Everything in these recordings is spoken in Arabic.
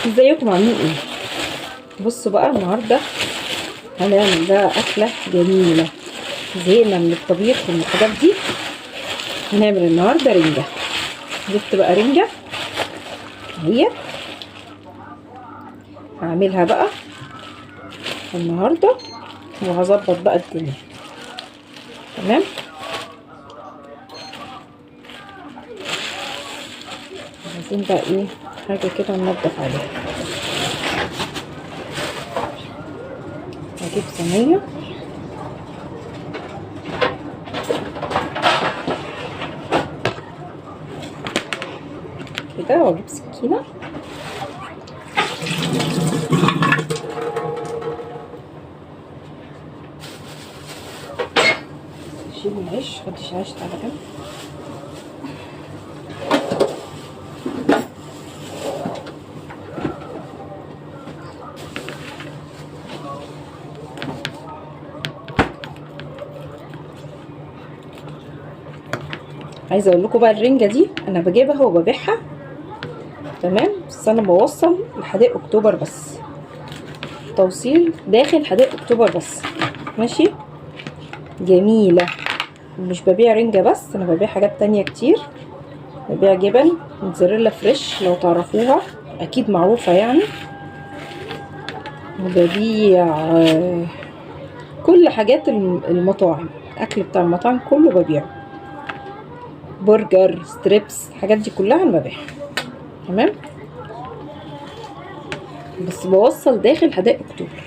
ازيكم عاملين ايه؟ بصوا بقى النهارده هنعمل بقى اكله جميله. زهقنا من الطبيخ ومن الحاجات دي. هنعمل النهارده رنجه. جبت بقى رنجه اهي، هعملها بقى النهارده وهظبط بقى الدنيا. تمام. عايزين بقى ايه حاجه كده ننضف عليها. هجيب صينيه كده واجيب سكينه اشيل العيش. خدش العيش على جنب. عايزه اقول لكم بقى الرنجه دي انا بجيبها وببيعها. تمام. بس انا بوصل لحدائق اكتوبر بس، توصيل داخل حدائق اكتوبر بس. ماشي. جميله. مش ببيع رنجه بس، انا ببيع حاجات تانية كتير. ببيع جبن موتزاريلا فريش لو تعرفوها، اكيد معروفه يعني. وببيع كل حاجات المطاعم، الاكل بتاع المطاعم كله ببيعه. برجر، ستريبس، الحاجات دي كلها انا ببيعها. تمام. بس بوصل داخل حدائق اكتوبر.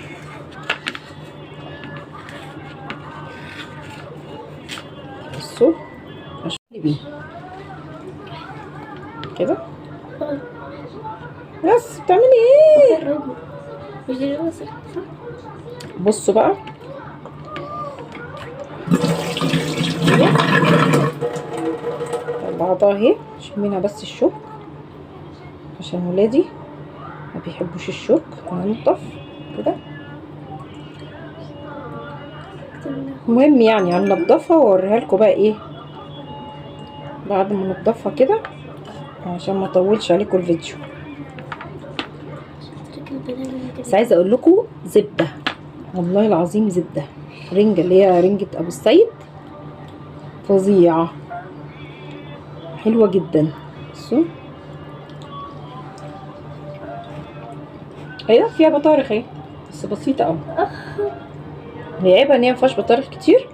بصوا اشوف بيه كده. بس بتعملي ايه؟ مش دي صح؟ بصوا بقى بعضها اهي. شيل منها بس الشوك عشان ولادي ما بيحبوش الشوك. هننضف كده. المهم يعني هننضفها واوريها لكم بقى ايه بعد ما ننضفها كده عشان ما اطولش عليكم الفيديو. بس عايزه اقول لكم زبده، والله العظيم زبده. رنجه اللي هي رنجه ابو السيد فظيعه، حلوه جدا. بصوا اهي فيها بطارخ اهي، بس بسيطه قوي. هي عيبها ان هي مفيهاش بطارخ كتير،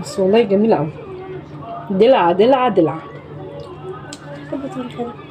بس والله جميله قوي. دلع دلع دلع. بحب البطارخ.